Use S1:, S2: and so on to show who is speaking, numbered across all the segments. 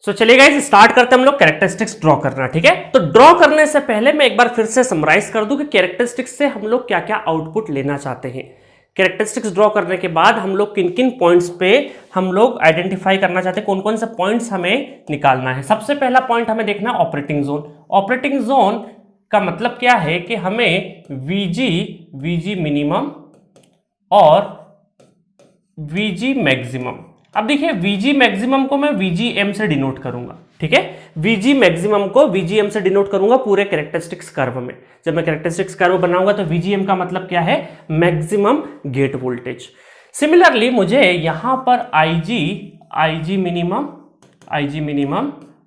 S1: चलिए guys start करते हैं हम लोग कैरेक्टरिस्टिक्स ड्रॉ करना। ठीक है, तो ड्रॉ करने से पहले मैं एक बार फिर से समराइज कर दूं कि कैरेक्टरिस्टिक्स से हम लोग क्या क्या आउटपुट लेना चाहते हैं। कैरेक्टरिस्टिक्स ड्रॉ करने के बाद हम लोग किन किन पॉइंट्स पे हम लोग आइडेंटिफाई करना चाहते हैं, कौन कौन से पॉइंट्स हमें निकालना है। सबसे पहला पॉइंट हमें देखना है ऑपरेटिंग जोन। ऑपरेटिंग जोन का मतलब क्या है कि हमें वीजी मिनिमम और वीजी मैक्सिमम, अब देखिए वीजी मैक्सिमम को मैं वीजीएम से डिनोट करूंगा। ठीक है, वीजी मैक्सिमम को वीजीएम से डिनोट करूंगा पूरे कैरेक्टरिस्टिक्स कर्व में। जब मैं कैरेक्टरिस्टिक्स कर्व बनाऊंगा तो वीजीएम का मतलब क्या है, मैक्सिमम गेट वोल्टेज। सिमिलरली मुझे यहां पर आईजी मिनिमम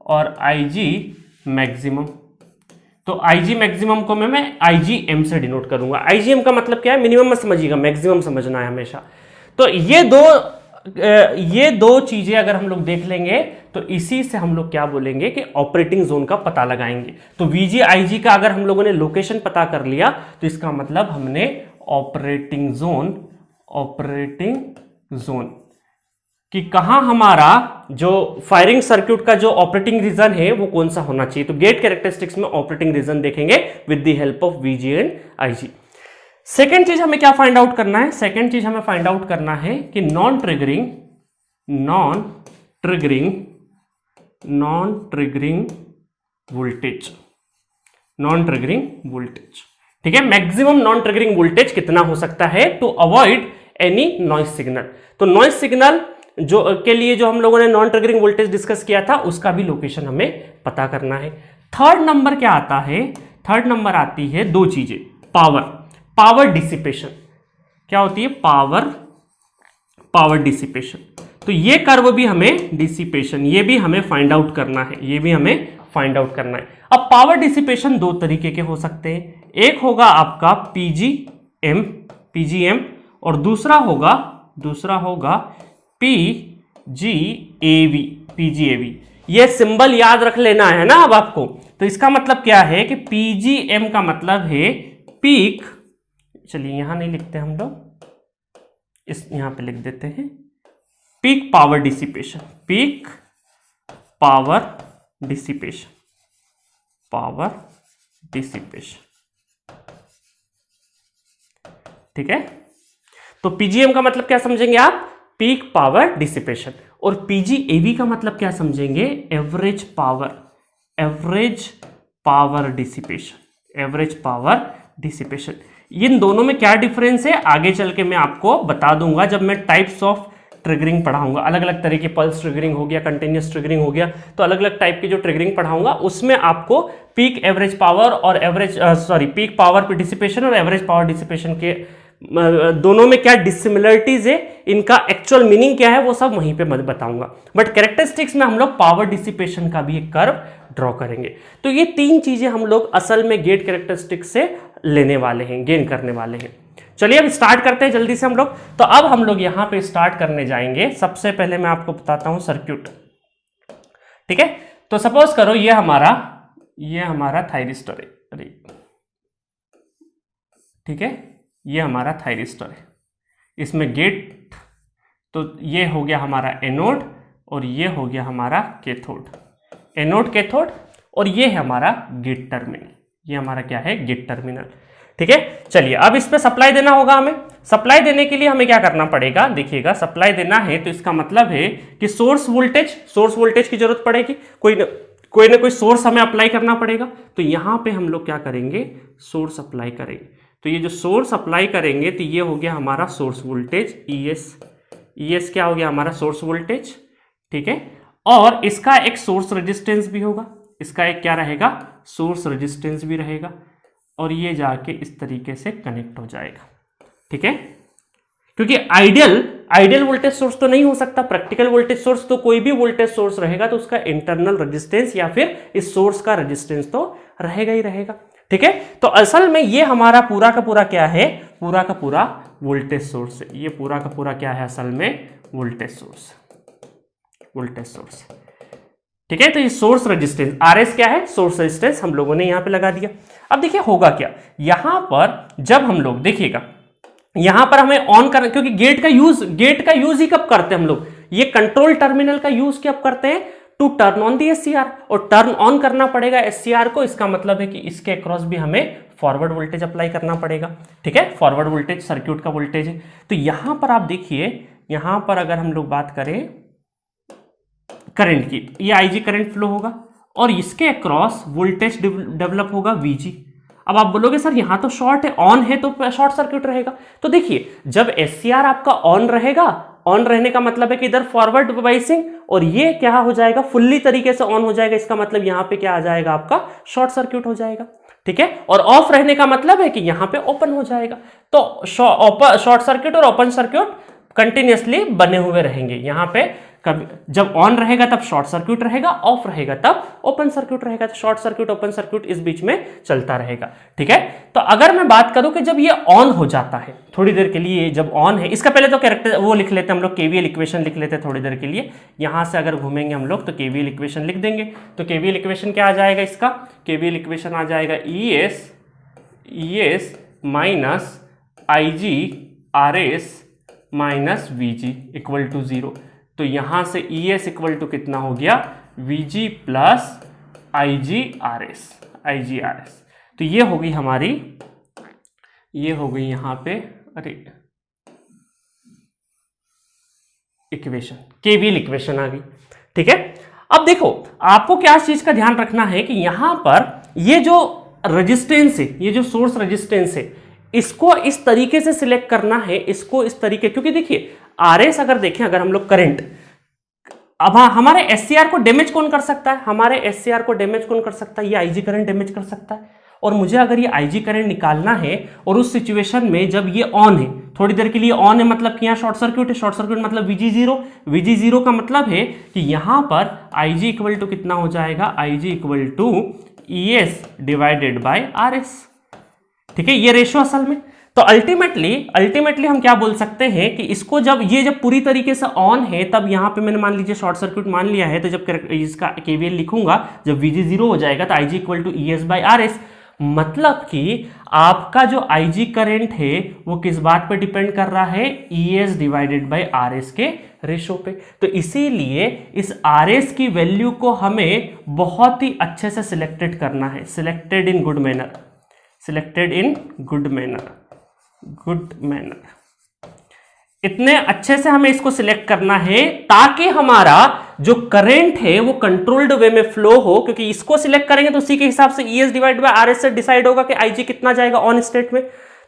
S1: और आईजी मैक्सिमम, तो आईजी मैक्सिमम को मैं आईजीएम से डिनोट करूंगा। आईजीएम का मतलब क्या है, मिनिमम मत समझिएगा, मैक्सिमम समझना है हमेशा। तो ये दो चीजें अगर हम लोग देख लेंगे तो इसी से हम लोग क्या बोलेंगे कि ऑपरेटिंग जोन का पता लगाएंगे। तो वीजी आईजी का अगर हम लोगों ने लोकेशन पता कर लिया तो इसका मतलब हमने ऑपरेटिंग जोन कि कहां हमारा जो फायरिंग सर्किट का जो ऑपरेटिंग रीजन है वो कौन सा होना चाहिए। तो गेट कैरेक्टरिस्टिक्स में ऑपरेटिंग रीजन देखेंगे with the help of VG and IG. Second चीज हमें क्या फाइंड आउट करना है, सेकेंड चीज हमें फाइंड आउट करना है कि नॉन ट्रिगरिंग वोल्टेज। ठीक है, मैक्सिमम नॉन ट्रिगरिंग वोल्टेज कितना हो सकता है to avoid any noise signal. तो नॉइज सिग्नल जो के लिए जो हम लोगों ने नॉन ट्रिगरिंग वोल्टेज डिस्कस किया था उसका भी लोकेशन हमें पता करना है। थर्ड नंबर क्या आता है, थर्ड नंबर आती है दो चीजें, पावर डिसिपेशन। क्या होती है, पावर डिसिपेशन। तो ये कर्व भी हमें डिसिपेशन, ये भी हमें फाइंड आउट करना है, अब पावर डिसिपेशन दो तरीके के हो सकते हैं, एक होगा आपका पीजीएम और दूसरा होगा पीजीएवी। ये सिंबल याद रख लेना है ना अब आपको। तो इसका मतलब क्या है कि पीजीएम का मतलब है पीक, चलिए यहां नहीं लिखते हम लोग, यहां पे लिख देते हैं पीक पावर डिसिपेशन, ठीक है। तो पीजीएम का मतलब क्या समझेंगे आप, पीक पावर डिसिपेशन, और पीजीएवी का मतलब क्या समझेंगे, एवरेज पावर डिसिपेशन। इन दोनों में क्या डिफरेंस है आगे चल के मैं आपको बता दूंगा जब मैं टाइप्स ऑफ ट्रिगरिंग पढ़ाऊंगा। अलग अलग तरह की पल्स ट्रिगरिंग हो गया, कंटिन्यूअस ट्रिगरिंग हो गया, तो अलग अलग टाइप की जो ट्रिगरिंग पढ़ाऊंगा उसमें आपको पीक एवरेज पावर और पीक पावर डिसिपेशन और एवरेज पावर डिसिपेशन के दोनों में क्या डिसिमिलरिटीज है, इनका एक्चुअल मीनिंग क्या है, वो सब वहीं पे मैं बताऊंगा। बट कैरेक्टरिस्टिक्स में हम लोग पावर डिसिपेशन का भी एक कर्व ड्रॉ करेंगे। तो ये तीन चीजें हम लोग असल में गेट कैरेक्टरिस्टिक्स से लेने वाले हैं, गेन करने वाले हैं। चलिए अब स्टार्ट करते हैं जल्दी से हम लोग। तो अब हम लोग यहां पे स्टार्ट करने जाएंगे। सबसे पहले मैं आपको बताता हूं सर्किट। ठीक है, तो सपोज करो ये हमारा थायरिस्टर है, ठीक है, ये हमारा थायरिस्टर है, इसमें गेट, तो ये हो गया हमारा एनोड और ये हो गया हमारा कैथोड, एनोड कैथोड, और ये है हमारा गेट टर्मिनल, ये हमारा क्या है, गेट टर्मिनल। ठीक है, चलिए अब इस पे सप्लाई देना होगा हमें। सप्लाई देने के लिए हमें क्या करना पड़ेगा, देखिएगा सप्लाई देना है तो इसका मतलब है कि सोर्स वोल्टेज की जरूरत पड़ेगी, कोई ना कोई सोर्स हमें अप्लाई करना पड़ेगा। तो यहां पे हम लोग क्या करेंगे, सोर्स अप्लाई करेंगे। तो ये जो सोर्स अप्लाई करेंगे तो ये हो गया हमारा सोर्स वोल्टेज ES क्या हो गया हमारा सोर्स वोल्टेज। ठीक है, और इसका एक सोर्स रेजिस्टेंस भी होगा, इसका एक क्या रहेगा, सोर्स रेजिस्टेंस भी रहेगा, और ये जाके इस तरीके से कनेक्ट हो जाएगा। ठीक है, क्योंकि आइडियल वोल्टेज सोर्स तो नहीं हो सकता, प्रैक्टिकल वोल्टेज सोर्स तो कोई भी वोल्टेज सोर्स रहेगा तो उसका इंटरनल रेजिस्टेंस या फिर इस सोर्स का रेजिस्टेंस तो रहेगा ही रहेगा। ठीक है, तो असल में ये हमारा पूरा का पूरा क्या है, पूरा का पूरा वोल्टेज सोर्स है, ये पूरा का पूरा क्या है असल में, वोल्टेज सोर्स। ठीक है, तो ये सोर्स रेजिस्टेंस RS क्या है, सोर्स रेजिस्टेंस हम लोगों ने यहां पे लगा दिया। अब देखिए होगा क्या, यहां पर जब हम लोग देखिएगा यहां पर हमें ऑन करना, क्योंकि गेट का यूज ही कब करते हैं हम लोग, ये कंट्रोल टर्मिनल का यूज कब करते हैं, to turn on the SCR, और टर्न ऑन करना पड़ेगा SCR को, इसका मतलब है कि इसके अक्रॉस भी हमें फॉरवर्ड वोल्टेज अप्लाई करना पड़ेगा। ठीक है, फॉरवर्ड वोल्टेज सर्किट का वोल्टेज है। तो यहां पर आप देखिए, यहां पर अगर हम लोग बात करें करंट की, ये IG करंट फ्लो होगा और इसके अक्रॉस वोल्टेज डेवलप होगा VG। अब आप बोलोगे सर यहां तो शॉर्ट है, ऑन है तो शॉर्ट सर्किट रहेगा। तो देखिए, जब SCR आपका ऑन रहेगा, ऑन रहने का मतलब है कि इधर फॉरवर्ड बाइसिंग, और ये क्या हो जाएगा, फुल्ली तरीके से ऑन हो जाएगा, इसका मतलब यहां पे क्या आ जाएगा, आपका शॉर्ट सर्किट हो जाएगा। ठीक है, और ऑफ रहने का मतलब है कि यहां पे ओपन हो जाएगा। तो शॉर्ट सर्किट और ओपन सर्किट कंटिन्यूअसली बने हुए रहेंगे। यहां पे कभी जब ऑन रहेगा तब शॉर्ट सर्किट रहेगा, ऑफ रहेगा तब ओपन सर्किट रहेगा। तो शॉर्ट सर्किट ओपन सर्किट इस बीच में चलता रहेगा। ठीक है, तो अगर मैं बात करूं कि जब ये ऑन हो जाता है थोड़ी देर के लिए, जब ऑन है, इसका पहले तो कैरेक्टर वो लिख लेते हैं हम लोग, KVL इक्वेशन लिख लेते हैं थोड़ी देर के लिए। यहां से अगर घूमेंगे हम लोग तो KVL इक्वेशन लिख देंगे। तो KVL इक्वेशन क्या आ जाएगा, इसका KVL इक्वेशन आ जाएगा ES minus IG RS minus VG equal to 0। तो यहां से ES इक्वल टू कितना हो गया, VG प्लस IG RS। तो ये होगी हमारी, ये हो गई यहां पे, अरे इक्वेशन, KVL इक्वेशन आ गई। ठीक है, अब देखो आपको क्या चीज का ध्यान रखना है कि यहां पर ये जो रेजिस्टेंस है, ये जो सोर्स रेजिस्टेंस है, इसको इस तरीके से सिलेक्ट करना है, इसको इस तरीके, क्योंकि देखिए RS अगर देखें, अगर हम लोग करंट, अब हमारे SCR को डैमेज कौन कर सकता है, हमारे SCR को डैमेज कौन कर सकता है, ये IG करंट डैमेज कर सकता है। और मुझे अगर ये IG करंट निकालना है, और उस सिचुएशन में जब ये ऑन है, थोड़ी देर के लिए ऑन है, मतलब कि यहाँ शॉर्ट सर्किट है, शॉर्ट सर्किट मतलब VG0 का मतलब है कि यहां पर IG इक्वल टू कितना हो जाएगा, IG equal to ES divided by RS। ठीक है, ये रेशो असल में, तो अल्टीमेटली हम क्या बोल सकते हैं कि इसको जब पूरी तरीके से ऑन है, तब यहां पे मैंने मान लीजिए शॉर्ट सर्किट मान लिया है, तो जब इसका KVL लिखूंगा, जब VG 0 हो जाएगा तो IG equal to ES by RS। मतलब कि आपका जो IG करंट है वो किस बात पे डिपेंड कर रहा है, ES डिवाइडेड बाय RS के रेशो पे। तो इसीलिए इस RS की वैल्यू को हमें बहुत ही अच्छे से सिलेक्टेड करना है, सिलेक्टेड इन गुड मैनर, इतने अच्छे से हमें इसको सिलेक्ट करना है ताकि हमारा जो करंट है वो कंट्रोल्ड वे में फ्लो हो, क्योंकि इसको सिलेक्ट करेंगे तो उसी के हिसाब से ES डिवाइड बाय RS से डिसाइड होगा कि IG कितना जाएगा ऑन स्टेट में।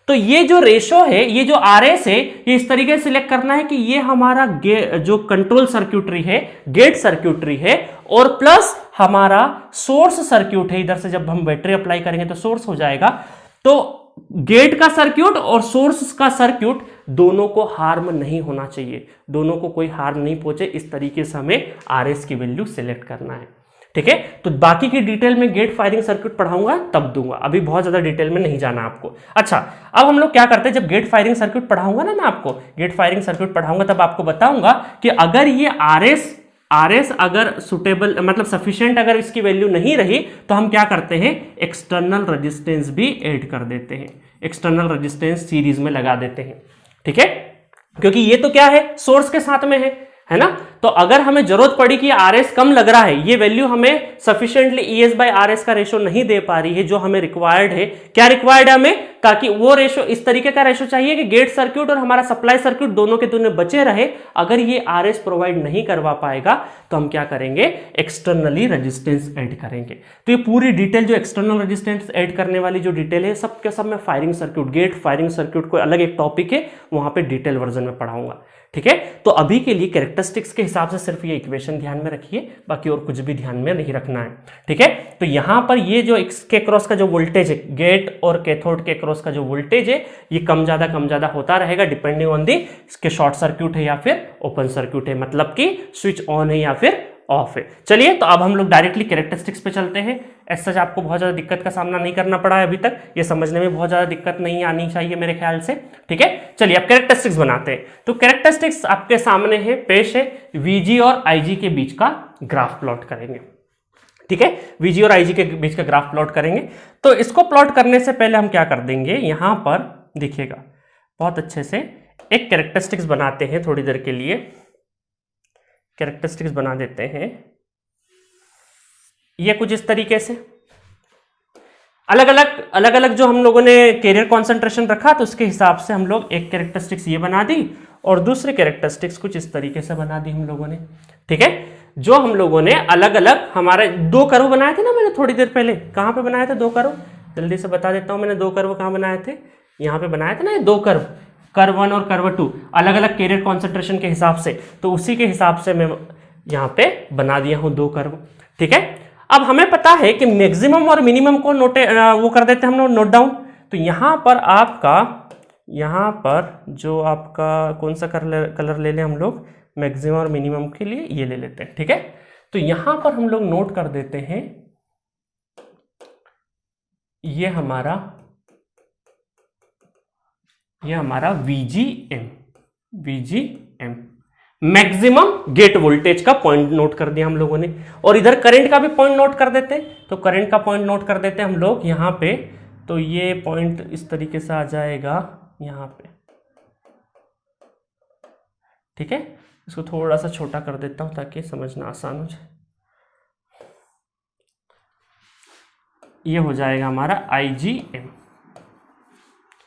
S1: तो ये जो रेशो है, ये जो RS है, ये इस तरीके से सिलेक्ट करना है कि ये हमारा जो कंट्रोल सर्क्यूटरी है, गेट सर्क्यूटरी है, और प्लस हमारा सोर्स सर्क्यूट है। इधर से जब हम बैटरी अप्लाई करेंगे तो सोर्स हो जाएगा। तो गेट का सर्क्यूट और सोर्स का सर्क्यूट दोनों को हार्म नहीं होना चाहिए, दोनों को कोई हार्म नहीं पहुंचे, इस तरीके से हमें RS की वैल्यू सिलेक्ट करना है। ठीक है, तो बाकी की डिटेल में गेट फायरिंग सर्किट पढ़ाऊंगा तब दूंगा, अभी बहुत ज्यादा डिटेल में नहीं जाना आपको। अच्छा, अब हम लोग क्या करते हैं, जब गेट फायरिंग सर्किट पढ़ाऊंगा ना, मैं आपको गेट फायरिंग सर्किट पढ़ाऊंगा तब आपको बताऊंगा कि अगर ये RS अगर सुटेबल, मतलब सफिशिएंट अगर इसकी वैल्यू नहीं रही, तो हम क्या करते हैं, एक्सटर्नल रेजिस्टेंस भी ऐड कर देते हैं, एक्सटर्नल रेजिस्टेंस सीरीज में लगा देते हैं। ठीक है, क्योंकि ये तो क्या है, सोर्स के साथ में है ना। तो अगर हमें जरूरत पड़ी कि RS कम लग रहा है, ये वैल्यू हमें सफिशिएंटली ES बाय RS का रेशो नहीं दे पा रही है जो हमें रिक्वायर्ड है, क्या रिक्वायर्ड है हमें, ताकि वो रेशो, इस तरीके का रेशो चाहिए कि गेट सर्किट और हमारा सप्लाई सर्किट दोनों के दोनों बचे रहे। अगर ये RS प्रोवाइड नहीं करवा पाएगा तो हम क्या करेंगे, एक्सटर्नली रेजिस्टेंस ऐड करेंगे। तो ये पूरी डिटेल जो एक्सटर्नल रेजिस्टेंस ऐड करने वाली जो डिटेल है, सब के सब मैं firing circuit, gate firing circuit को अलग एक टॉपिक है, वहां पे डिटेल वर्जन में पढ़ाऊंगा। ठीक है, तो अभी के लिए कैरेक्टरिस्टिक्स के हिसाब से सिर्फ ये इक्वेशन ध्यान में रखिए, बाकी और कुछ भी ध्यान में नहीं रखना है। ठीक है, तो यहां पर ये जो इसके क्रॉस का जो वोल्टेज है, गेट और कैथोड के क्रॉस का जो वोल्टेज है, ये कम ज्यादा होता रहेगा डिपेंडिंग ऑन दी इसके शॉर्ट सर्क्यूट है या फिर ओपन सर्क्यूट है, मतलब कि स्विच ऑन है या फिर ऑफ है। चलिए, तो अब हम लोग डायरेक्टली कैरेक्टरिस्टिक्स पे चलते हैं। ऐसा आपको बहुत ज्यादा दिक्कत का सामना नहीं करना पड़ा है अभी तक, ये समझने में बहुत ज्यादा दिक्कत नहीं आनी चाहिए मेरे ख्याल से। ठीक है, चलिए अब कैरेक्टरिस्टिक्स बनाते हैं। तो कैरेक्टरिस्टिक्स आपके सामने है, पेश है, VG और IG के बीच का ग्राफ प्लॉट करेंगे। ठीक है, VG और IG के बीच का ग्राफ प्लॉट करेंगे। तो इसको प्लॉट करने से पहले हम क्या कर देंगे, यहां पर देखिएगा बहुत अच्छे से एक कैरेक्टरिस्टिक्स बनाते हैं, थोड़ी देर के लिए कैरेक्टरिस्टिक्स बना देते हैं। ये कुछ इस तरीके से अलग अलग जो हम लोगों ने कैरियर कॉन्सेंट्रेशन रखा तो उसके हिसाब से हम लोग एक कैरेक्टरिस्टिक्स ये बना दी और दूसरे कैरेक्टरिस्टिक्स कुछ इस तरीके से बना दी हम लोगों ने। ठीक है, जो हम लोगों ने अलग अलग हमारे दो कर्व बनाए थे ना, मैंने थोड़ी देर पहले कहां पे बनाए थे दो कर्व, जल्दी से बता देता हूं। मैंने दो कर्व कहां बनाए थे, यहां पे बनाए थे ना, ये दो कर्व, कर्व 1 और कर्व 2 अलग अलग कैरियर कॉन्सेंट्रेशन के हिसाब से, तो उसी के हिसाब से मैं यहां पे बना दिया हूं दो कर्व। ठीक है, अब हमें पता है कि मैक्सिमम और मिनिमम को वो कर देते हैं हम लोग नोट डाउन। तो यहां पर आपका, यहां पर जो आपका कौन सा कलर ले लें हम लोग मैक्सिमम और मिनिमम के लिए, ये ले लेते हैं। ठीक है, तो यहां पर हम लोग नोट कर देते हैं ये हमारा VGM मैक्सिमम गेट वोल्टेज का पॉइंट नोट कर दिया हम लोगों ने, और इधर करंट का भी पॉइंट नोट कर देते हैं। तो करंट का पॉइंट नोट कर देते हैं हम लोग यहां पे, तो ये पॉइंट इस तरीके से आ जाएगा यहां पे। ठीक है, इसको थोड़ा सा छोटा कर देता हूं ताकि समझना आसान हो जाए। ये हो जाएगा हमारा IGM,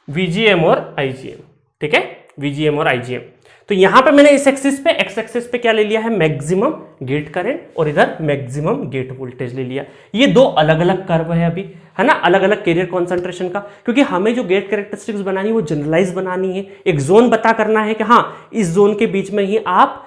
S1: VGM और IGM। ठीक है, VGM और IGM। तो यहां पे मैंने इस एक्सिस पे, एक्स एक्सिस पे क्या ले लिया है, मैक्सिमम गेट करंट, और इधर मैक्सिमम गेट वोल्टेज ले लिया। ये दो अलग अलग कर्व है अभी, है ना, अलग अलग कैरियर कॉन्सेंट्रेशन का, क्योंकि हमें जो गेट कैरेक्टरिस्टिक्स बनानी है वो जनरलाइज बनानी है, एक जोन बता करना है कि हाँ इस जोन के बीच में ही आप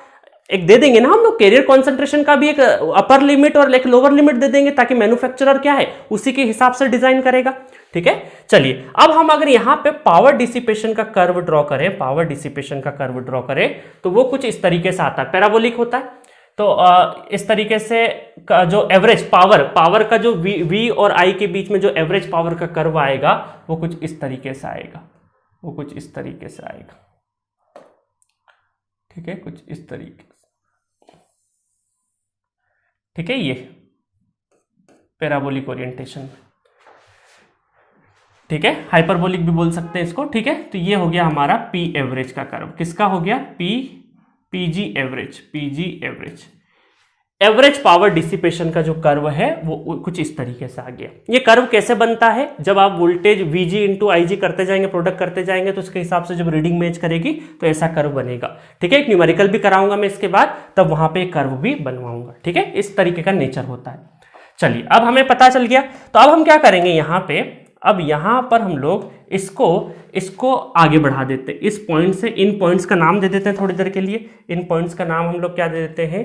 S1: एक दे देंगे ना हम लोग कैरियर कॉन्सेंट्रेशन का भी एक अपर लिमिट और एक लोअर लिमिट दे देंगे, ताकि मैन्युफैक्चरर क्या है उसी के हिसाब से डिजाइन करेगा। ठीक है, चलिए अब हम अगर यहां पे पावर डिसिपेशन का कर्व ड्रॉ करें, पावर डिसिपेशन का कर्व ड्रॉ करें, तो वो कुछ इस तरीके से आता है, पैराबोलिक होता है। तो इस तरीके से जो एवरेज पावर का जो V और I के बीच में जो एवरेज पावर का कर्व आएगा वो कुछ इस तरीके से आएगा, वो कुछ इस तरीके से आएगा। ठीक है, कुछ इस तरीके से। ठीक है, ये पैराबोलिक ओरिएंटेशन। ठीक है, हाइपरबोलिक भी बोल सकते हैं इसको। ठीक है, तो ये हो गया हमारा P एवरेज का कर्व। किसका हो गया, PG average, average power dissipation का जो कर्व है वो कुछ इस तरीके से आ गया। ये कर्व कैसे बनता है, जब आप वोल्टेज VG इंटू IG करते जाएंगे, प्रोडक्ट करते जाएंगे, तो उसके हिसाब से जब रीडिंग मैच करेगी तो ऐसा कर्व बनेगा। ठीक है, एक न्यूमेरिकल भी कराऊंगा मैं इसके बाद, तब वहां पे एक कर्व भी बनवाऊंगा। ठीक है, इस तरीके का नेचर होता है। चलिए अब हमें पता चल गया, तो अब हम क्या करेंगे यहाँ पे, अब यहां पर हम लोग इसको आगे बढ़ा देते हैं इस पॉइंट से। इन पॉइंट्स का नाम दे देते हैं थोड़ी देर के लिए। इन पॉइंट्स का नाम हम लोग क्या दे देते हैं,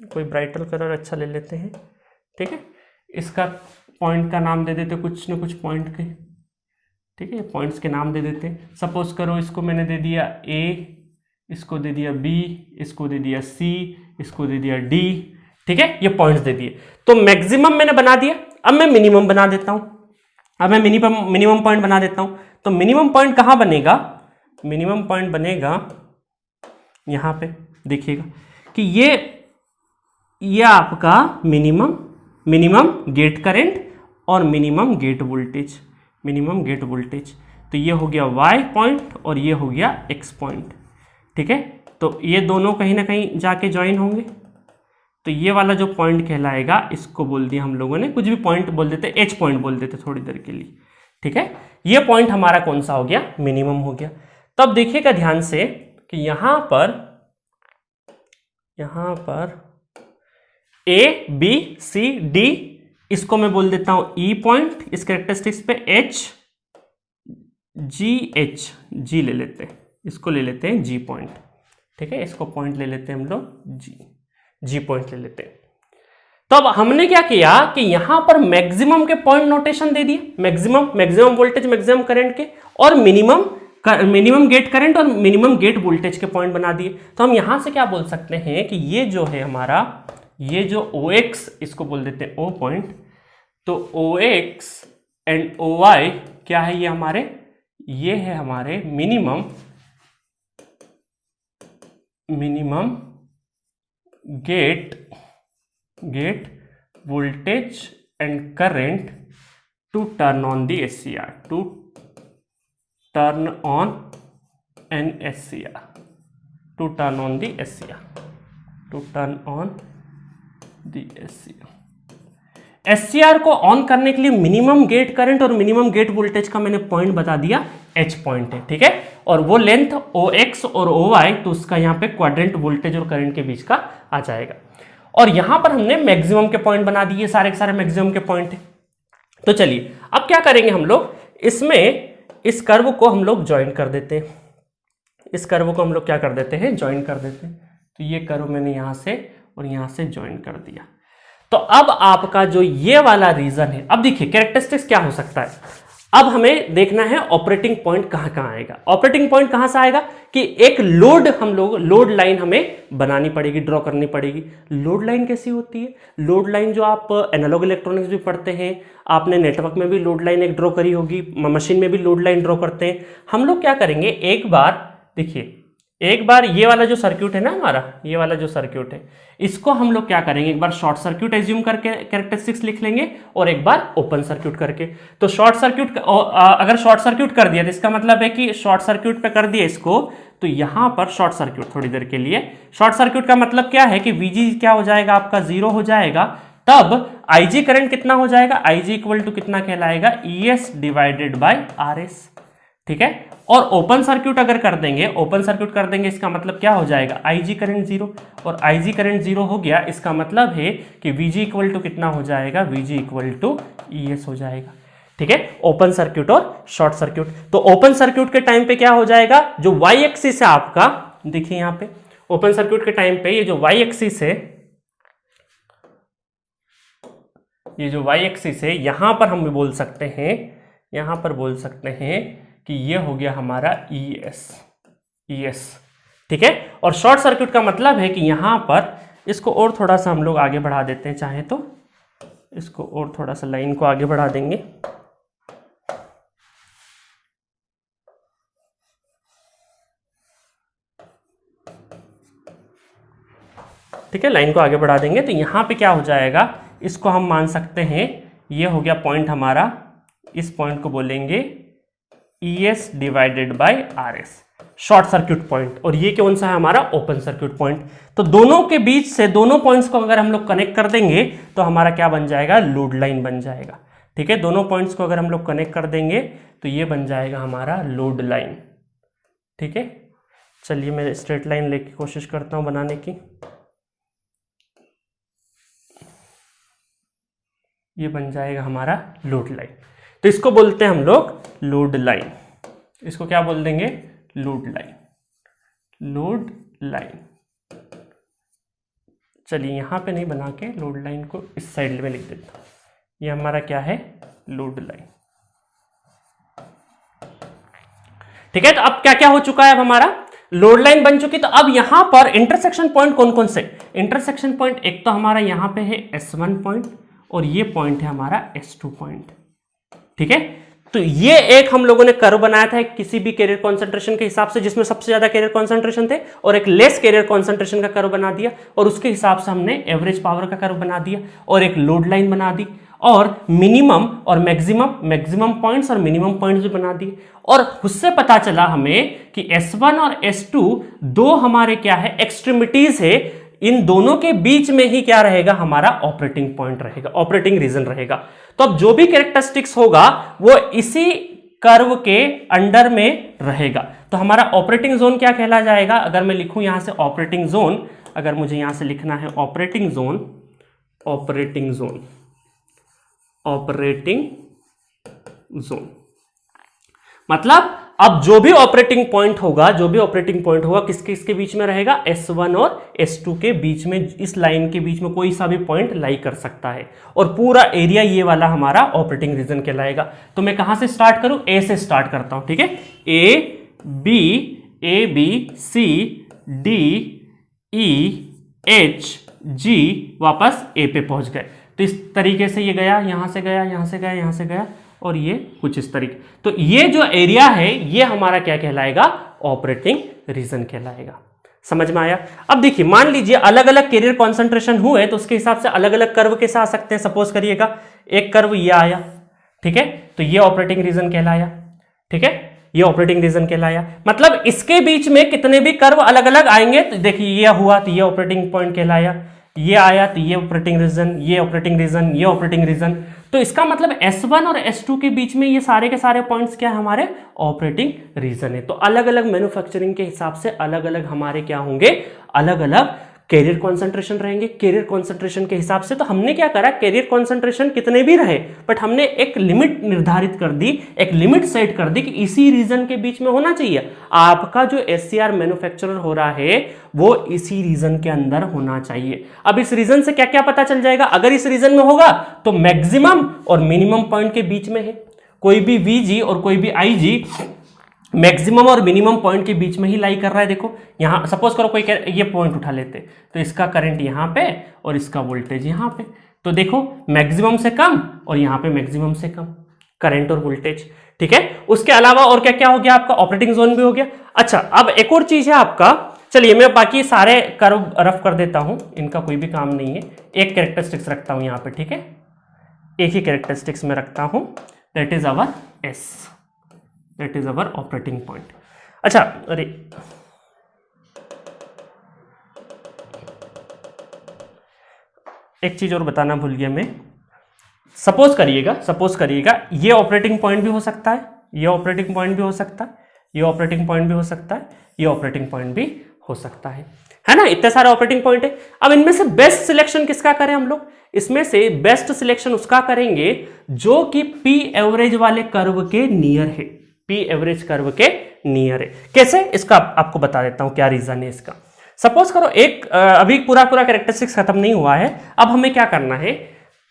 S1: कोई ब्राइटर कलर अच्छा ले लेते हैं। ठीक है, इसका पॉइंट का नाम दे देते कुछ न कुछ पॉइंट के। ठीक है, पॉइंट्स के नाम दे देते हैं। सपोज करो इसको मैंने दे दिया A, इसको दे दिया B, इसको दे दिया C, इसको दे दिया D। ठीक है, ये पॉइंट्स दे दिए। तो मैक्सिमम मैंने बना दिया, अब मैं मिनिमम बना देता हूं। अब मैं मिनिमम पॉइंट बना देता हूं। तो मिनिमम पॉइंट कहां बनेगा, मिनिमम पॉइंट बनेगा यहां पे। देखिएगा कि ये आपका मिनिमम गेट करंट और मिनिमम गेट वोल्टेज, तो ये हो गया Y पॉइंट और ये हो गया X पॉइंट। ठीक है, तो ये दोनों कहीं ना कहीं जाके ज्वाइन होंगे, तो ये वाला जो पॉइंट कहलाएगा, इसको बोल दिया हम लोगों ने, कुछ भी पॉइंट बोल देते, H पॉइंट बोल देते थोड़ी देर के लिए। ठीक है, ये पॉइंट हमारा कौन सा हो गया, मिनिमम हो गया। तो अब देखिएगा ध्यान से कि यहां पर A B C D, इसको मैं बोल देता हूं E पॉइंट, इस कैरेक्टरिस्टिक्स पे H G ले लेते हैं, इसको ले लेते हैं G पॉइंट। ठीक है, इसको पॉइंट ले लेते हैं हम लोग G पॉइंट ले लेते हैं। तो अब हमने क्या किया कि यहां पर मैक्सिमम के पॉइंट नोटेशन दे दिए, मैक्सिमम वोल्टेज मैक्सिमम करंट के, और मिनिमम गेट करंट और मिनिमम गेट वोल्टेज के पॉइंट बना दिए। तो हम यहां से क्या बोल सकते हैं कि ये जो है हमारा, ये जो OX, इसको बोल देते हैं O पॉइंट, तो OX एंड OY क्या है, ये है हमारे minimum gate voltage and current to turn on the SCR, to turn on the SCR। SCR को ऑन करने के लिए मिनिमम गेट करंट और मिनिमम गेट वोल्टेज का मैंने पॉइंट बता दिया, H पॉइंट है, ठीक है। और वो लेंथ OX और OY, तो उसका यहाँ पे क्वाड्रेंट वोल्टेज और करंट के बीच का आ जाएगा। और यहां पर हमने मैक्सिमम के पॉइंट बना दिए, सारे के सारे मैक्सिमम के पॉइंट है। तो चलिए अब क्या करेंगे हम लोग, इसमें इस कर्व को हम लोग ज्वाइन कर देते हैं। इस कर्व को हम लोग क्या कर देते हैं, ज्वाइन कर देते हैं। तो ये कर्व मैंने यहां से और यहां से ज्वाइन कर दिया। तो अब आपका जो ये वाला रीजन है, अब देखिए कैरेक्टरिस्टिक्स क्या हो सकता है। अब हमें देखना है ऑपरेटिंग पॉइंट कहां कहां आएगा। ऑपरेटिंग पॉइंट कहां से आएगा कि एक लोड, हम लोग लोड लाइन हमें बनानी पड़ेगी, ड्रॉ करनी पड़ेगी। लोड लाइन कैसी होती है, लोड लाइन जो आप एनालॉग इलेक्ट्रॉनिक्स भी पढ़ते हैं, आपने नेटवर्क में भी लोड लाइन एक ड्रॉ करी होगी, मशीन में भी लोड लाइन ड्रॉ करते हैं। हम लोग क्या करेंगे, एक बार देखिए, एक बार ये वाला जो सर्किट है ना हमारा, ये वाला जो सर्किट है, इसको हम लोग क्या करेंगे, एक बार शॉर्ट सर्किट एज्यूम करके कैरेक्टरिस्टिक्स लिख लेंगे और एक बार ओपन सर्किट करके। तो शॉर्ट सर्किट, अगर शॉर्ट सर्किट कर दिया तो इसका मतलब है कि शॉर्ट सर्किट पे कर दिया इसको, तो यहां पर शॉर्ट सर्किट थोड़ी देर के लिए, शॉर्ट सर्किट का मतलब क्या है कि VG क्या हो जाएगा आपका, 0 हो जाएगा। तब IG करंट कितना हो जाएगा, IG इक्वल टू कितना कहलाएगा, ES डिवाइडेड बाय RS, ठीक है। और ओपन सर्किट अगर कर देंगे, ओपन सर्किट कर देंगे, इसका मतलब क्या हो जाएगा, IG करंट 0, और IG करंट 0 हो गया, इसका मतलब है कि VG इक्वल टू कितना हो जाएगा, VG इक्वल टू ES हो जाएगा, ठीक है। ओपन सर्किट और शॉर्ट सर्किट। तो ओपन सर्किट के टाइम पे क्या हो जाएगा, जो Y एक्सिस है आपका, देखिए यहां पे ओपन सर्किट के टाइम पे ये जो Y एक्सिस है, ये जो Y एक्सिस है, यहां पर हम बोल सकते हैं, यहां पर बोल सकते हैं कि ये हो गया हमारा ES, ठीक है। और शॉर्ट सर्किट का मतलब है कि यहां पर इसको और थोड़ा सा हम लोग आगे बढ़ा देते हैं, चाहे तो इसको और थोड़ा सा लाइन को आगे बढ़ा देंगे, ठीक है, लाइन को आगे बढ़ा देंगे। तो यहां पे क्या हो जाएगा, इसको हम मान सकते हैं, ये हो गया पॉइंट हमारा, इस पॉइंट को बोलेंगे ES divided by RS, short circuit point. और ये कौन सा है हमारा, ओपन सर्किट पॉइंट। तो दोनों के बीच से, दोनों पॉइंट्स को अगर हम लोग कनेक्ट कर देंगे तो हमारा क्या बन जाएगा, लोड लाइन बन जाएगा, ठीक है। दोनों पॉइंट्स को अगर हम लोग कनेक्ट कर देंगे तो ये बन जाएगा हमारा लोड लाइन, ठीक है। चलिए मैं स्ट्रेट लाइन लेके कोशिश करता हूं बनाने की। ये बन जाएगा हमारा लोड लाइन। तो इसको बोलते हैं हम लोग लोड लाइन, इसको क्या बोल देंगे, लोड लाइन, लोड लाइन। चलिए यहां पे नहीं बना के लोड लाइन को इस साइड में लिख देता हूं, ये हमारा क्या है, लोड लाइन, ठीक है। तो अब क्या क्या हो चुका है, अब हमारा लोड लाइन बन चुकी। तो अब यहां पर इंटरसेक्शन पॉइंट कौन कौन से, इंटरसेक्शन पॉइंट एक तो हमारा यहां पे है S1 पॉइंट, और ये पॉइंट है हमारा S2 पॉइंट, ठीक है। तो ये एक हम लोगों ने कर्व बनाया था किसी भी कैरियर कॉन्सेंट्रेशन के हिसाब से, जिसमें सबसे ज्यादा कैरियर कॉन्सेंट्रेशन थे, और एक लेस कैरियर कॉन्सेंट्रेशन का कर्व बना दिया, और उसके हिसाब से हमने एवरेज पावर का कर्व बना दिया, और एक लोड लाइन बना दी, और मिनिमम और मैक्सिमम पॉइंट्स और मिनिमम पॉइंट्स भी बना दिए। और उससे पता चला हमें कि S1 और S2 दो हमारे क्या है, एक्सट्रीमिटीज है, इन दोनों के बीच में ही क्या रहेगा, हमारा ऑपरेटिंग पॉइंट रहेगा, ऑपरेटिंग रीजन रहेगा। तो अब जो भी कैरेक्टरिस्टिक्स होगा वो इसी कर्व के अंडर में रहेगा। तो हमारा ऑपरेटिंग जोन क्या कहला जाएगा, अगर मैं लिखूं यहां से ऑपरेटिंग जोन, अगर मुझे यहां से लिखना है operating zone, operating zone, operating zone, मतलब अब जो भी ऑपरेटिंग पॉइंट होगा, जो भी ऑपरेटिंग पॉइंट होगा किसके किसके बीच में रहेगा, S1 और S2 के बीच में, इस लाइन के बीच में कोई सा भी पॉइंट लाई कर सकता है, और पूरा एरिया ये वाला हमारा ऑपरेटिंग रीजन कहलाएगा। तो मैं कहां से स्टार्ट करूं, A से स्टार्ट करता हूं, ठीक है। A B C D E H G, वापस A पे पहुंच गए। तो इस तरीके से ये गया, यहां से गया, यहां से गया, यहां से गया, और ये कुछ इस तरीके। तो ये जो एरिया है ये हमारा क्या कहलाएगा, ऑपरेटिंग रीजन कहलाएगा। समझ में आया। अब देखिए मान लीजिए अलग अलग कैरियर कॉन्सेंट्रेशन हुए तो उसके हिसाब से अलग अलग कर्व कैसे आ सकते हैं। सपोज करिएगा एक कर्व ये आया, ठीक है, तो ये ऑपरेटिंग रीजन कहलाया, ठीक है, ये ऑपरेटिंग रीजन कहलाया। मतलब इसके बीच में कितने भी कर्व अलग अलग आएंगे, तो देखिए ये हुआ तो ये ऑपरेटिंग पॉइंट कहलाया, ये आया तो ये ऑपरेटिंग रीजन, ये ऑपरेटिंग रीजन, ये ऑपरेटिंग रीजन। तो इसका मतलब S1 और S2 के बीच में ये सारे के सारे पॉइंट्स क्या है, हमारे ऑपरेटिंग रीजन है। तो अलग अलग मैन्युफैक्चरिंग के हिसाब से अलग अलग हमारे क्या होंगे, अलग अलग कैरियर कॉन्सेंट्रेशन रहेंगे। कैरियर कॉन्सेंट्रेशन के हिसाब से तो हमने क्या करा, कैरियर कॉन्सेंट्रेशन कितने भी रहे बट हमने एक लिमिट निर्धारित कर दी, एक लिमिट सेट कर दी कि इसी रीजन के बीच में होना चाहिए। आपका जो SCR मैन्युफैक्चरर हो रहा है वो इसी रीजन के अंदर होना चाहिए। अब इस रीजन से क्या क्या पता चल जाएगा, अगर इस रीजन में होगा तो मैक्सिमम और मिनिमम पॉइंट के बीच में है। कोई भी VG और कोई भी IG मैक्सिमम और मिनिमम पॉइंट के बीच में ही लाई कर रहा है। देखो यहां सपोज करो कोई ये पॉइंट उठा लेते तो इसका करंट यहां पे और इसका वोल्टेज यहां पे, तो देखो मैक्सिमम से कम और यहां पे मैक्सिमम से कम करंट और वोल्टेज, ठीक है। उसके अलावा और क्या क्या हो गया आपका, ऑपरेटिंग जोन भी हो गया। अच्छा अब एक और चीज है आपका, चलिए मैं बाकी सारे कर्व रफ कर देता हूं, इनका कोई भी काम नहीं है। एक कैरेक्टरिस्टिक्स रखता हूं यहां पे, ठीक है, एक ही कैरेक्टरिस्टिक्स में रखता हूं, that is our S, that is our operating point. अच्छा अरे एक चीज और बताना भूल गया मैं, सपोज करिएगा ये ऑपरेटिंग पॉइंट भी हो सकता है, ये ऑपरेटिंग पॉइंट भी हो सकता है, ये ऑपरेटिंग पॉइंट भी हो सकता है, ये ऑपरेटिंग पॉइंट भी हो सकता है ना, इतने सारे ऑपरेटिंग पॉइंट है। अब इनमें से बेस्ट सिलेक्शन किसका करें हम लोग, इसमें से बेस्ट सिलेक्शन उसका करेंगे जो कि P एवरेज वाले कर्व के नियर है, P एवरेज कर्व के नियर है। कैसे, इसका आपको बता देता हूं क्या रीजन है इसका। सपोज करो एक अभी पूरा कैरेक्टरिस्टिक्स खत्म नहीं हुआ है, अब हमें क्या करना है,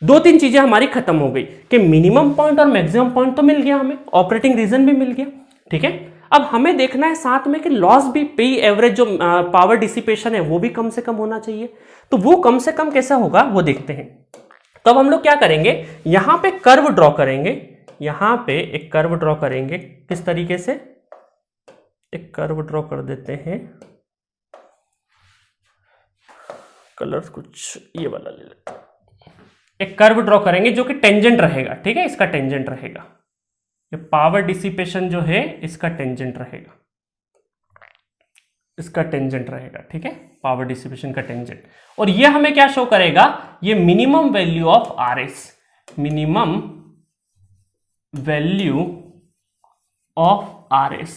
S1: दो तीन चीजें हमारी खत्म हो गई कि मिनिमम पॉइंट और मैक्सिमम पॉइंट तो मिल गया हमें, ऑपरेटिंग रीजन भी मिल गया, ठीक है। अब हमें देखना है साथ में कि लॉस भी, P एवरेज जो पावर डिसिपेशन है वो भी कम से कम होना चाहिए। तो वो कम से कम कैसा होगा वो देखते हैं। तो अब हम लोग क्या करेंगे, यहां पे कर्व ड्रॉ करेंगे, यहां पे एक कर्व ड्रॉ करेंगे। किस तरीके से, एक कर्व ड्रॉ कर देते हैं, कलर कुछ ये वाला ले लेते हैं। एक कर्व ड्रॉ करेंगे जो कि टेंजेंट रहेगा, ठीक है, इसका टेंजेंट रहेगा, ये पावर डिसिपेशन जो है इसका टेंजेंट रहेगा, इसका टेंजेंट रहेगा, ठीक है, पावर डिसिपेशन का टेंजेंट। और ये हमें क्या शो करेगा, ये minimum value of RS, minimum value of RS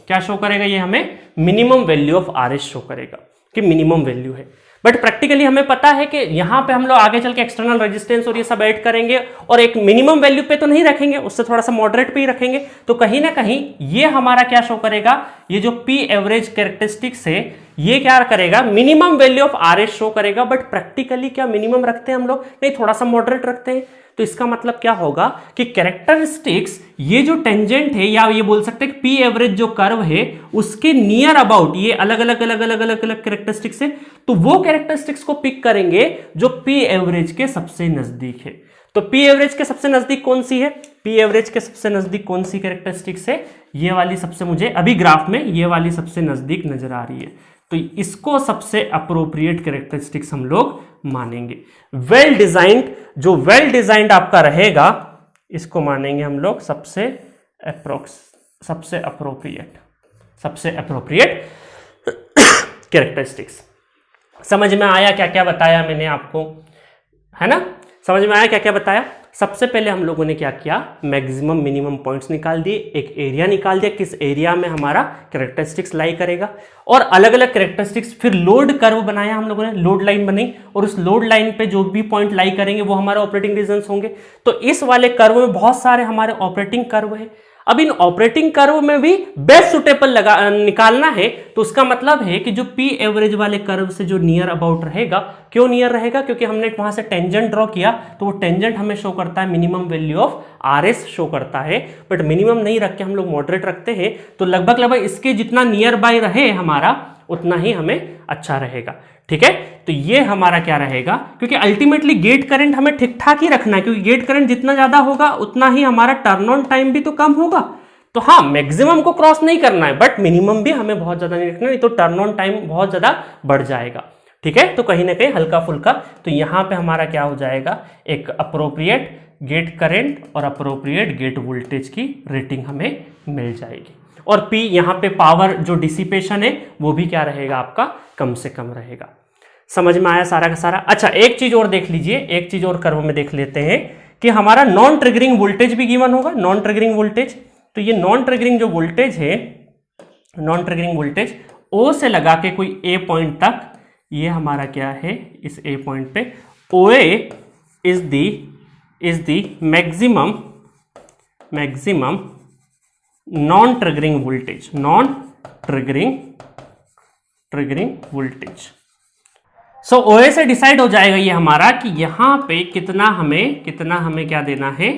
S1: क्या शो करेगा, ये हमें minimum value of RS show करेगा कि मिनिमम वैल्यू है। बट प्रैक्टिकली हमें पता है कि यहां पे हम लोग आगे चल के एक्सटर्नल रेजिस्टेंस और ये सब ऐड करेंगे और एक मिनिमम वैल्यू पे तो नहीं रखेंगे, उससे थोड़ा सा मॉडरेट पे ही रखेंगे। तो कहीं ना कहीं ये हमारा क्या शो करेगा, ये जो P एवरेज कैरेक्टरिस्टिक्स है ये क्या करेगा, minimum value of RS show करेगा। बट प्रैक्टिकली क्या मिनिमम रखते हैं हम लोग, नहीं, थोड़ा सा मॉडरेट रखते हैं। तो इसका मतलब क्या होगा कि कैरेक्टरिस्टिक्स, ये जो टेंजेंट है या ये बोल सकते हैं P एवरेज जो कर्व है उसके नियर अबाउट ये अलग अलग कैरेक्टरिस्टिक्स है, तो वो कैरेक्टरिस्टिक्स को पिक करेंगे जो P एवरेज के सबसे नजदीक है। तो P एवरेज के सबसे नजदीक कौन सी है, P एवरेज के सबसे नजदीक कौन सी कैरेक्टरिस्टिक्स है, ये वाली सबसे, मुझे अभी ग्राफ में ये वाली सबसे नजदीक नजर आ रही है, तो इसको सबसे अप्रोप्रिएट कैरेक्टरिस्टिक्स हम लोग मानेंगे। वेल डिजाइंड, जो वेल डिजाइंड आपका रहेगा इसको मानेंगे हम लोग सबसे अप्रोप्रिएट कैरेक्टरिस्टिक्स। समझ में आया क्या क्या बताया मैंने आपको, है ना, समझ में आया क्या क्या बताया। सबसे पहले हम लोगों ने क्या किया, मैक्सिमम मिनिमम पॉइंट्स निकाल दिए, एक एरिया निकाल दिया किस एरिया में हमारा कैरेक्टरिस्टिक्स लाई करेगा, और अलग अलग कैरेक्टरिस्टिक्स, फिर लोड कर्व बनाया हम लोगों ने, लोड लाइन बनाई, और उस लोड लाइन पे जो भी पॉइंट लाई करेंगे वो हमारे ऑपरेटिंग रीजन्स होंगे। तो इस वाले कर्व में बहुत सारे हमारे ऑपरेटिंग कर्व है। अब इन ऑपरेटिंग कर्व में भी बेस्ट सुटेबल निकालना है, तो उसका मतलब है कि जो P एवरेज वाले कर्व से जो नियर अबाउट रहेगा, क्यों नियर रहेगा, क्योंकि हमने वहां से टेंजेंट ड्रॉ किया, तो वो टेंजेंट हमें शो करता है minimum value of RS show करता है। बट मिनिमम नहीं रख के हम लोग मॉडरेट रखते हैं, तो लगभग इसके जितना नियर बाय रहे हमारा उतना ही हमें अच्छा रहेगा, ठीक है। तो ये हमारा क्या रहेगा, क्योंकि अल्टीमेटली गेट करंट हमें ठीक ठाक ही रखना है, क्योंकि गेट करंट जितना ज्यादा होगा उतना ही हमारा टर्न ऑन टाइम भी तो कम होगा। तो हाँ, मैक्सिमम को क्रॉस नहीं करना है, बट मिनिमम भी हमें बहुत ज्यादा नहीं रखना, नहीं तो टर्न ऑन टाइम बहुत ज्यादा बढ़ जाएगा, ठीक है। तो कहीं ना कहीं हल्का फुल्का, तो यहां पे हमारा क्या हो जाएगा, एक अप्रोप्रिएट गेट करंट और अप्रोप्रिएट गेट वोल्टेज की रेटिंग हमें मिल जाएगी। और P यहाँ पे पावर जो डिसिपेशन है वो भी क्या रहेगा आपका, कम से कम रहेगा। समझ में आया सारा का सारा। अच्छा एक चीज और देख लीजिए, एक चीज और कर्व में देख लेते हैं कि हमारा नॉन ट्रिगरिंग वोल्टेज भी गिवन होगा, नॉन ट्रिगरिंग वोल्टेज। तो ये नॉन ट्रिगरिंग जो वोल्टेज है, नॉन ट्रिगरिंग वोल्टेज ओ से लगा के कोई ए पॉइंट तक, ये हमारा क्या है, इस ए पॉइंट पे O A is the maximum non triggering voltage, non triggering voltage. So OA से डिसाइड हो जाएगा ये हमारा कि यहां पे कितना हमें क्या देना है,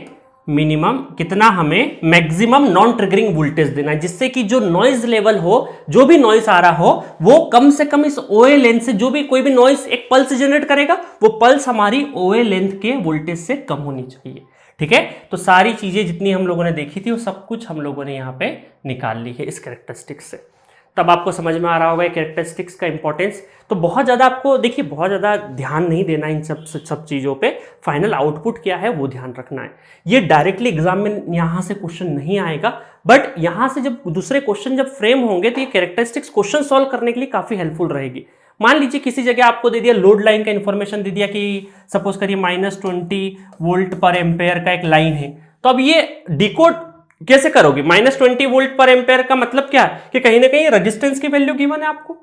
S1: मिनिमम, कितना हमें मैक्सिमम नॉन ट्रिगरिंग वोल्टेज देना है, जिससे कि जो नॉइज लेवल हो, जो भी नॉइज आ रहा हो, वो कम से कम इस ओए लेंथ से, जो भी कोई भी नॉइज एक पल्स जनरेट करेगा, वो पल्स हमारी ओए लेंथ के वोल्टेज से कम होनी चाहिए। ठीक है, तो सारी चीजें जितनी हम लोगों ने देखी थी वो सब कुछ हम लोगों ने यहाँ पे निकाल ली है इस कैरेक्टरिस्टिक्स से। तब आपको समझ में आ रहा होगा कैरेक्टरिस्टिक्स का इंपॉर्टेंस। तो बहुत ज़्यादा आपको देखिए, बहुत ज़्यादा ध्यान नहीं देना इन सब चीज़ों पे, फाइनल आउटपुट क्या है वो ध्यान रखना है। ये डायरेक्टली एग्जाम में यहाँ से क्वेश्चन नहीं आएगा, बट यहाँ से जब दूसरे क्वेश्चन जब फ्रेम होंगे तो ये कैरेक्टरिस्टिक्स क्वेश्चन सॉल्व करने के लिए काफ़ी हेल्पफुल रहेगी। मान लीजिए किसी जगह आपको दे दिया लोड लाइन का इन्फॉर्मेशन दे दिया कि सपोज करिए -20 वोल्ट पर एम्पेयर का एक लाइन है, तो अब ये डिकोड कैसे करोगे? -20 वोल्ट पर एम्पेयर का मतलब क्या है कि कहीं ना कहीं रेजिस्टेंस की वैल्यू गिवन है आपको,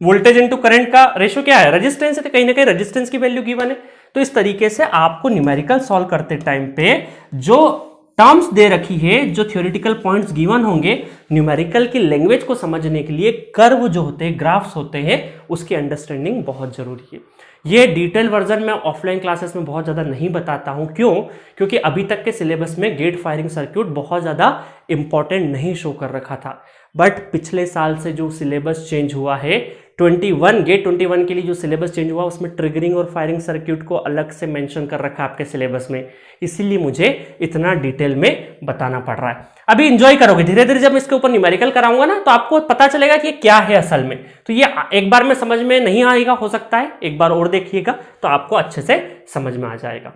S1: वोल्टेज इनटू करंट का रेशियो क्या है, रेजिस्टेंस है, तो कहीं ना कहीं रेजिस्टेंस की वैल्यू गिवन है। तो इस तरीके से आपको न्यूमेरिकल सॉल्व करते टाइम पे जो टर्म्स दे रखी है, जो थ्योरेटिकल पॉइंट्स गिवन होंगे, न्यूमेरिकल की लैंग्वेज को समझने के लिए कर्व जो होते हैं, ग्राफ्स होते हैं, उसकी अंडरस्टैंडिंग बहुत जरूरी है। ये डिटेल वर्जन में ऑफलाइन क्लासेस में बहुत ज़्यादा नहीं बताता हूँ। क्यों? क्योंकि अभी तक के सिलेबस में गेट फायरिंग सर्क्यूट बहुत ज़्यादा इंपॉर्टेंट नहीं शो कर रखा था, बट पिछले साल से जो सिलेबस चेंज हुआ है, गेट 21 के लिए जो सिलेबस चेंज हुआ, उसमें ट्रिगरिंग और फायरिंग सर्क्यूट को अलग से मेंशन कर रखा आपके सिलेबस में, इसीलिए मुझे इतना डिटेल में बताना पड़ रहा है। अभी एंजॉय करोगे, धीरे धीरे जब इसके ऊपर न्यूमेरिकल कराऊंगा ना, तो आपको पता चलेगा कि ये क्या है असल में। तो ये एक बार में समझ में नहीं आएगा, हो सकता है एक बार और देखिएगा तो आपको अच्छे से समझ में आ जाएगा।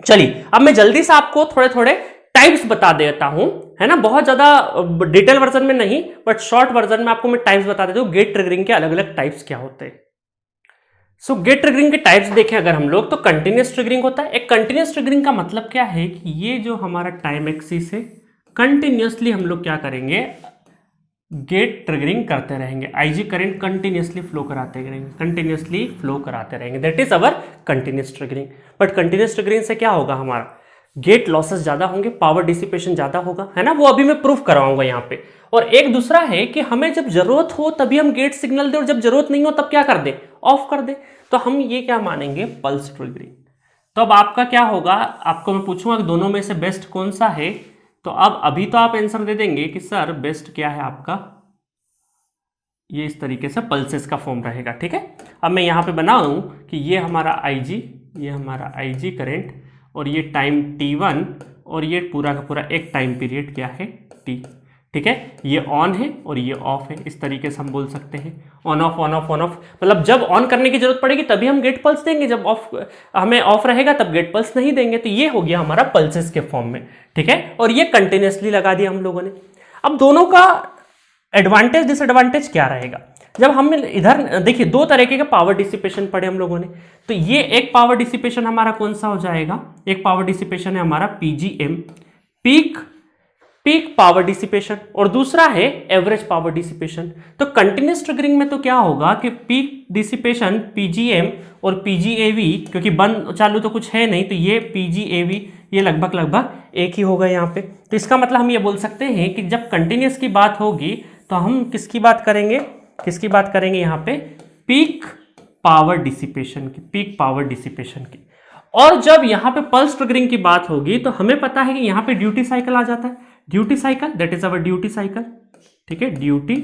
S1: चलिए अब मैं जल्दी से आपको थोड़े थोड़े टाइप्स बता देता हूं, है ना, बहुत ज्यादा डिटेल वर्जन में नहीं, बट शॉर्ट वर्जन में आपको मैं टाइप्स बता देता हूं, गेट ट्रिगरिंग के अलग अलग टाइप्स क्या होते हैं। सो गेट ट्रिगरिंग के टाइप्स देखें अगर हम लोग, तो कंटिन्यूअस ट्रिगरिंग होता है। एक कंटिन्यूअस ट्रिगरिंग का मतलब क्या है कि ये जो हमारा टाइम एक्सिस है, कंटिन्यूअसली हम लोग क्या करेंगे, गेट ट्रिगरिंग करते रहेंगे, आईजी करंट कंटिन्यूअसली फ्लो कराते रहेंगे, that is our continuous triggering. But continuous triggering से क्या होगा, हमारा गेट लॉसेस ज्यादा होंगे, पावर डिसिपेशन ज्यादा होगा, है ना, वो अभी मैं प्रूफ करवाऊंगा यहाँ पे। और एक दूसरा है कि हमें जब जरूरत हो तभी हम गेट सिग्नल दे, और जब जरूरत नहीं हो तब क्या कर दे, ऑफ कर दे। तो हम ये क्या मानेंगे, पल्स ट्रिगरिंग। तो अब आपका क्या होगा, आपको मैं पूछूंगा कि दोनों में से बेस्ट कौन सा है, तो अब अभी तो आप आंसर दे देंगे कि सर बेस्ट क्या है आपका, ये इस तरीके से पल्सेस का फॉर्म रहेगा। ठीक है, अब मैं यहाँ पे बनाऊं कि ये हमारा IG करंट, और ये टाइम T1, और ये पूरा का पूरा एक टाइम पीरियड क्या है, T। ठीक है, ये ऑन है और ये ऑफ है, इस तरीके से हम बोल सकते हैं, on off on off on off, मतलब जब ऑन करने की जरूरत पड़ेगी तभी हम गेट पल्स देंगे, जब ऑफ हमें ऑफ रहेगा तब गेट पल्स नहीं देंगे। तो ये हो गया हमारा पल्सेस के फॉर्म में। ठीक है, और ये कंटिन्यूअसली लगा दिया हम लोगों ने। अब दोनों का एडवांटेज डिसएडवांटेज क्या रहेगा, जब हम इधर देखिए दो तरीके के पावर डिसिपेशन पढ़े हम लोगों ने, तो ये एक पावर डिसिपेशन हमारा कौन सा हो जाएगा, एक पावर डिसिपेशन है हमारा PGM, पीक पावर डिसिपेशन, और दूसरा है एवरेज पावर डिसिपेशन। तो कंटिन्यूअस ट्रिगरिंग में तो क्या होगा कि पीक डिसिपेशन PGM और PGAV, क्योंकि बंद चालू तो कुछ है नहीं, तो ये PGAV ये लगभग एक ही होगा यहाँ पे। तो इसका मतलब हम ये बोल सकते हैं कि जब कंटिन्यूअस की बात होगी तो हम किसकी बात करेंगे यहाँ पे, पीक पावर डिसिपेशन की। और जब यहाँ पे पल्स ट्रिगरिंग की बात होगी तो हमें पता है कि यहाँ पे ड्यूटी साइकिल आ जाता है, duty cycle that is our duty cycle. ठीक है, ड्यूटी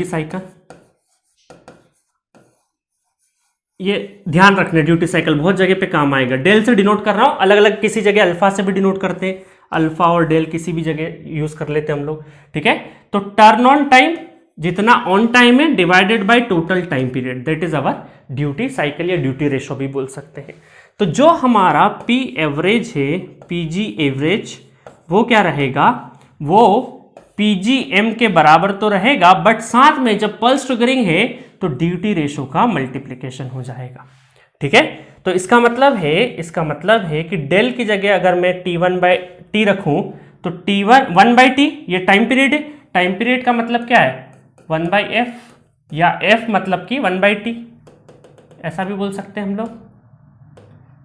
S1: साइकिल, ये ध्यान रखना, ड्यूटी साइकिल बहुत जगह पे काम आएगा। डेल से डिनोट कर रहा हूं, अलग अलग किसी जगह अल्फा से भी डिनोट करते हैं, अल्फा और डेल किसी भी जगह यूज कर लेते हैं हम लोग। ठीक है, तो टर्न ऑन टाइम जितना ऑन टाइम है divided by total time period, that is our duty cycle या ड्यूटी रेशो भी बोल सकते हैं। तो जो हमारा P एवरेज है, PG एवरेज, वो क्या रहेगा, वो PGM के बराबर तो रहेगा, बट साथ में जब पल्स ट्रिगरिंग है तो ड्यूटी रेशो का मल्टीप्लिकेशन हो जाएगा। ठीक है, तो इसका मतलब है कि डेल की जगह अगर मैं T1/T रखूं तो T1/T ये टाइम पीरियड है। टाइम पीरियड का मतलब क्या है 1/f, या f मतलब कि 1/t। ऐसा भी बोल सकते हैं हम लोग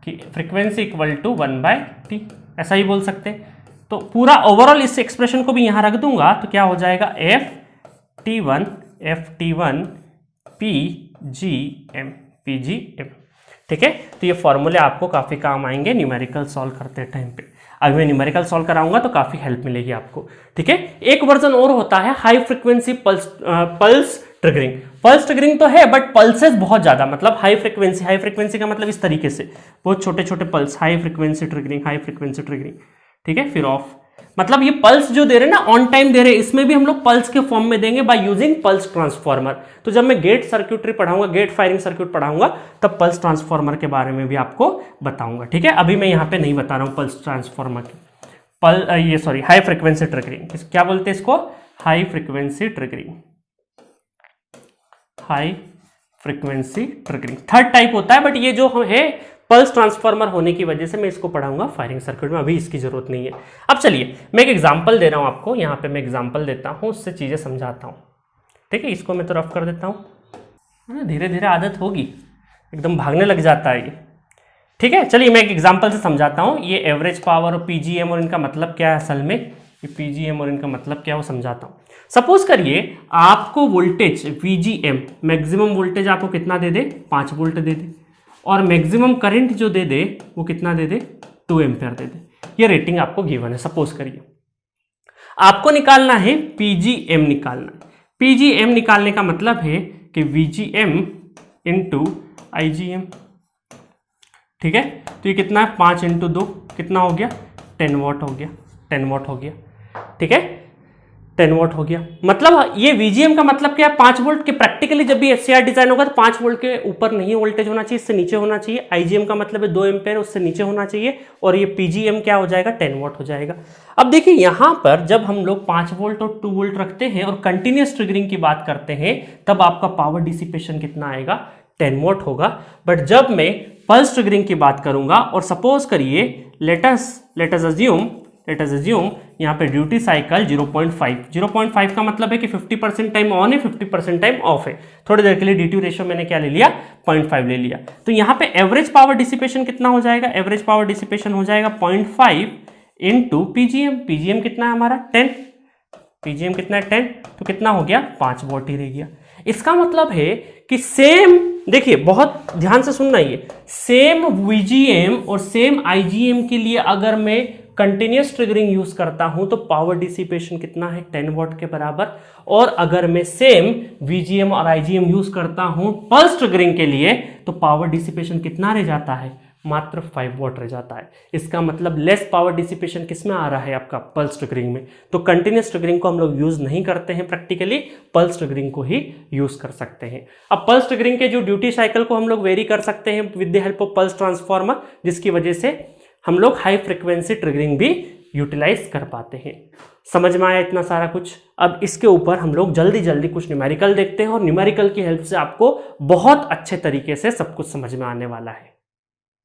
S1: कि फ्रीक्वेंसी इक्वल टू 1/t, ऐसा ही बोल सकते हैं। तो पूरा ओवरऑल इस एक्सप्रेशन को भी यहां रख दूंगा तो क्या हो जाएगा ft1 PGM। ठीक है, तो ये फॉर्मूले आपको काफी काम आएंगे न्यूमेरिकल सॉल्व करते टाइम पे। अभी मैं न्यूमेरिकल सॉल्व कराऊंगा तो काफी हेल्प मिलेगी आपको। ठीक है, एक वर्जन और होता है high frequency pulse triggering. Pulse triggering तो है बट पल्सेस बहुत ज्यादा, मतलब हाई फ्रीक्वेंसी का मतलब इस तरीके से बहुत छोटे छोटे पल्स, हाई फ्रीक्वेंसी ट्रिगरिंग। ठीक है, फिर ऑफ, मतलब ये पल्स जो दे रहे हैं ना ऑन टाइम दे रहे हैं, इसमें भी हम लोग पल्स के फॉर्म में देंगे बाय यूजिंग पल्स ट्रांसफार्मर। तो जब मैं गेट सर्क्यूटरी पढ़ाऊंगा, गेट फायरिंग सर्क्यूट पढ़ाऊंगा, तब पल्स ट्रांसफार्मर के बारे में भी आपको बताऊंगा। ठीक है, अभी मैं यहाँ पे नहीं बता रहा हूँ पल्स ट्रांसफार्मर की। हाई फ्रीक्वेंसी ट्रिगरिंग क्या बोलते हैं इसको, high frequency triggering third type होता है, बट ये जो है पल्स ट्रांसफार्मर होने की वजह से मैं इसको पढ़ाऊंगा फायरिंग सर्किट में, अभी इसकी जरूरत नहीं है। अब चलिए मैं एक एग्जांपल दे रहा हूं आपको, यहां पे मैं एग्जांपल देता हूं, उससे चीजें समझाता हूं। ठीक है, इसको मैं तो रफ कर देता हूं, धीरे धीरे आदत होगी, एकदम भागने लग जाता है ये। ठीक है, चलिए मैं एक एग्जांपल से समझाता हूं। ये एवरेज पावर और PGM और इनका मतलब क्या है, असल में ये PGM और इनका मतलब क्या है वो समझाता हूं। सपोज करिए आपको वोल्टेज VGM, मैक्सिमम वोल्टेज आपको कितना दे दे, 5 वोल्ट दे दे, और मैक्सिमम करंट जो दे दे वो कितना दे दे, 2 एम्पियर दे दे। ये रेटिंग आपको गिवन है। सपोज करिए आपको निकालना है PGM निकालना है। PGM निकालने का मतलब है कि VGM इंटू IGM। ठीक है, तो ये कितना है, 5 इंटू 2 कितना हो गया, 10 वॉट हो गया, 10 वॉट हो गया। ठीक है, 10 वॉट हो गया। मतलब ये VGM का मतलब क्या है, 5 वोल्ट के। प्रैक्टिकली जब भी SCR डिजाइन होगा तो 5 वोल्ट के ऊपर नहीं वोल्टेज होना चाहिए, इससे नीचे होना चाहिए। IGM का मतलब है 2 एम्पेयर, उससे नीचे होना चाहिए। और ये PGM क्या हो जाएगा, 10 वॉट हो जाएगा। अब देखिए यहां पर जब हम लोग 5 वोल्ट और 2 वोल्ट रखते हैं और कंटिन्यूस ट्रिगरिंग की बात करते हैं, तब आपका पावर डिसिपेशन कितना आएगा, 10 वॉट होगा। बट जब मैं पल्स ट्रिगरिंग की बात करूंगा और सपोज करिए लेट अस अज्यूम यहाँ पे ड्यूटी साइकिल 0.5 का मतलब है कि 50% टाइम ऑन है, 50% टाइम ऑफ है। थोड़ी देर के लिए ड्यूटी रेशियो मैंने क्या ले लिया, 0.5 ले लिया। तो यहाँ पे एवरेज पावर डिसिपेशन कितना हो जाएगा, एवरेज पावर डिसिपेशन हो जाएगा 0.5 इंटू PGM कितना है हमारा 10, PGM कितना है 10, तो कितना हो गया 5 वॉट ही रह गया। इसका मतलब है कि सेम, देखिए बहुत ध्यान से सुनना, ये सेम VGM और सेम IGM के लिए अगर मैं कंटिन्यूस ट्रिगरिंग यूज करता हूं तो पावर डिसिपेशन कितना है, 10 वॉट के बराबर। और अगर मैं सेम VGM और IGM यूज करता हूं पल्स ट्रिगरिंग के लिए तो पावर डिसिपेशन कितना रह जाता है, मात्र 5 वॉट रह जाता है। इसका मतलब लेस पावर डिसिपेशन किस में आ रहा है, आपका पल्स ट्रिगरिंग में। तो कंटिन्यूस ट्रिगरिंग को हम लोग यूज नहीं करते हैं प्रैक्टिकली, पल्स ट्रिगरिंग को ही यूज कर सकते हैं। अब पल्स ट्रिगरिंग के जो ड्यूटी साइकिल को हम लोग वेरी कर सकते हैं with the help of pulse transformer, जिसकी वजह से हम लोग हाई फ्रीक्वेंसी ट्रिगरिंग भी यूटिलाइज कर पाते हैं। समझ में आया इतना सारा कुछ। अब इसके ऊपर हम लोग जल्दी कुछ न्यूमेरिकल देखते हैं और न्यूमेरिकल की हेल्प से आपको बहुत अच्छे तरीके से सब कुछ समझ में आने वाला है।